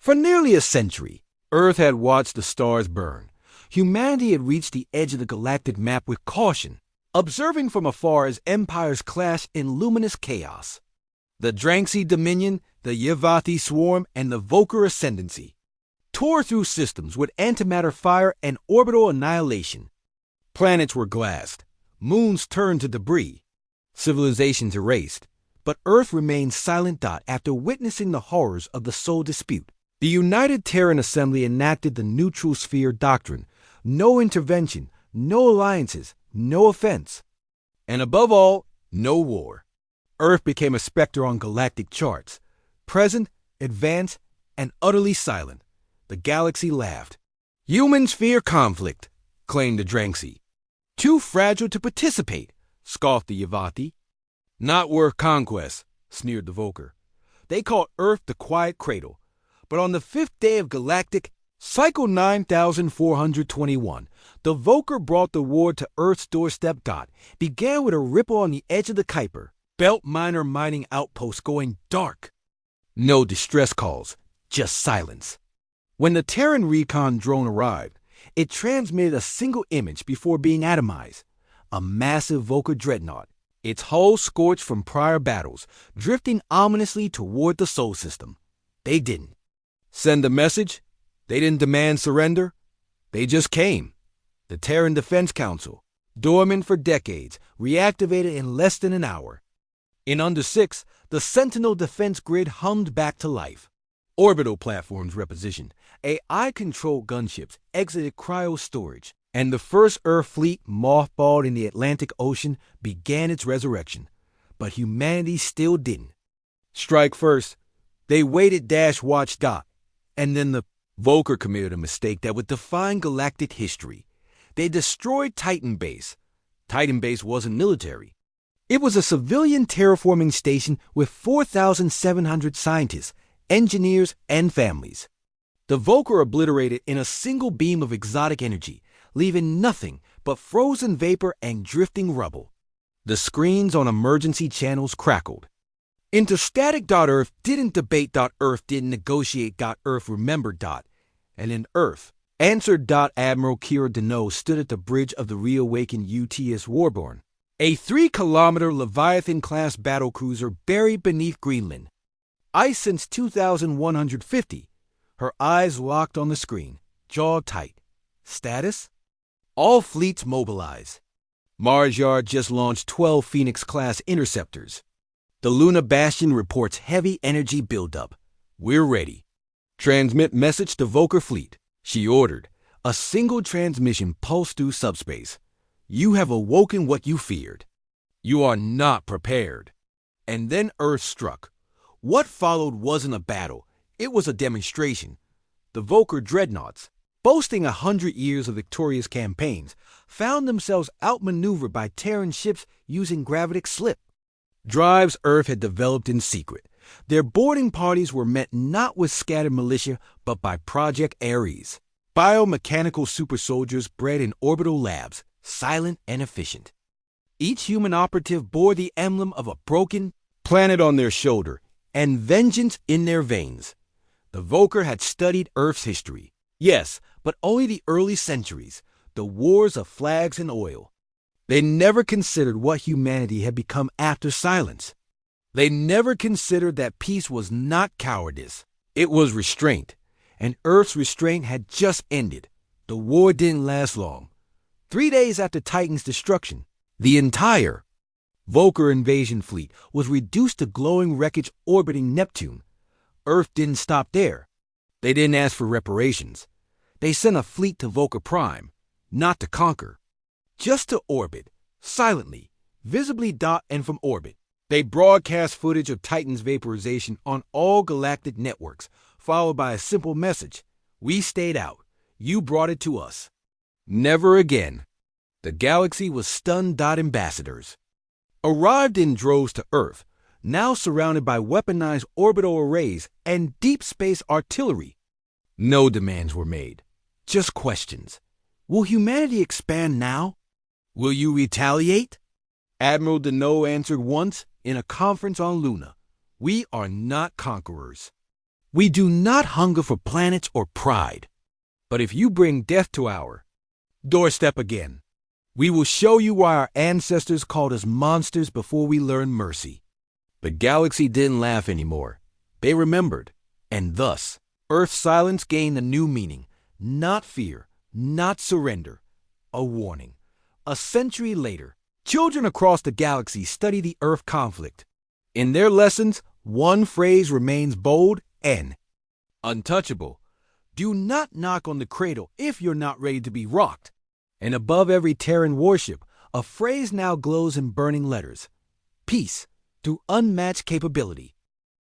For nearly a century, Earth had watched the stars burn. Humanity had reached the edge of the galactic map with caution, observing from afar as empires clashed in luminous chaos. The Dranxy Dominion, the Yavathi Swarm, and the Voker Ascendancy tore through systems with antimatter fire and orbital annihilation. Planets were glassed, moons turned to debris, civilizations erased, but Earth remained silent after witnessing the horrors of the Sol dispute. The United Terran Assembly enacted the Neutral Sphere Doctrine: no intervention, no alliances, no offense, and above all, no war. Earth became a specter on galactic charts, present, advanced, and utterly silent. The galaxy laughed. Humans fear conflict, claimed the Dranxy. Too fragile to participate, scoffed the Yavathi. Not worth conquest, sneered the Voker. They called Earth the quiet cradle. But on the 5th day of Galactic, cycle 9421, the Voker brought the war to Earth's doorstep. Began with a ripple on the edge of the Kuiper, belt miner mining outpost going dark. No distress calls, just silence. When the Terran recon drone arrived, it transmitted a single image before being atomized. A massive Voker dreadnought, its hull scorched from prior battles, drifting ominously toward the Sol system. They didn't send a message. They didn't demand surrender. They just came. The Terran Defense Council, dormant for decades, reactivated in less than an hour. In under 6, the Sentinel defense grid hummed back to life. Orbital platforms repositioned, AI-controlled gunships exited cryo-storage, and the first Earth fleet, mothballed in the Atlantic Ocean, began its resurrection. But humanity still didn't strike first. They waited watched and then the Voker committed a mistake that would define galactic history. They destroyed Titan Base. Titan Base wasn't military. It was a civilian terraforming station with 4,700 scientists, engineers, and families. The Voker obliterated in a single beam of exotic energy, leaving nothing but frozen vapor and drifting rubble. The screens on emergency channels crackled. Interstatic.Earth didn't debate. Earth didn't negotiate. Earth remembered. And in Earth, answered. Admiral Kira Deneau stood at the bridge of the reawakened UTS Warborn, a 3-kilometer Leviathan-class battlecruiser buried beneath Greenland. Ice since 2150. Her eyes locked on the screen, jaw tight. Status? All fleets mobilize. Mars Yard just launched 12 Phoenix-class interceptors. The Luna Bastion reports heavy energy buildup. We're ready. Transmit message to Voker fleet, she ordered. A single transmission pulsed through subspace. You have awoken what you feared. You are not prepared. And then Earth struck. What followed wasn't a battle. It was a demonstration. The Voker dreadnoughts, boasting 100 years of victorious campaigns, found themselves outmaneuvered by Terran ships using gravitic slip. Drives Earth had developed in secret. Their boarding parties were met not with scattered militia, but by Project Ares, biomechanical super soldiers bred in orbital labs, silent and efficient. Each human operative bore the emblem of a broken planet on their shoulder and vengeance in their veins. The Voker had studied Earth's history. Yes, but only the early centuries, the wars of flags and oil. They never considered what humanity had become after silence. They never considered that peace was not cowardice. It was restraint, and Earth's restraint had just ended. The war didn't last long. 3 days after Titan's destruction, the entire Voker invasion fleet was reduced to glowing wreckage orbiting Neptune. Earth didn't stop there. They didn't ask for reparations. They sent a fleet to Voker Prime, not to conquer, just to orbit, silently, visibly. And from orbit, they broadcast footage of Titan's vaporization on all galactic networks, followed by a simple message: we stayed out. You brought it to us. Never again. The galaxy was stunned. Ambassadors arrived in droves to Earth, now surrounded by weaponized orbital arrays and deep space artillery. No demands were made, just questions. Will humanity expand now? Will you retaliate? Admiral Deneau answered once in a conference on Luna: we are not conquerors. We do not hunger for planets or pride. But if you bring death to our doorstep again, we will show you why our ancestors called us monsters before we learned mercy. The galaxy didn't laugh anymore. They remembered, and thus, Earth's silence gained a new meaning. Not fear, not surrender, a warning. A century later, children across the galaxy study the Earth conflict. In their lessons, one phrase remains bold and untouchable. Do not knock on the cradle if you're not ready to be rocked. And above every Terran warship, a phrase now glows in burning letters. Peace through unmatched capability.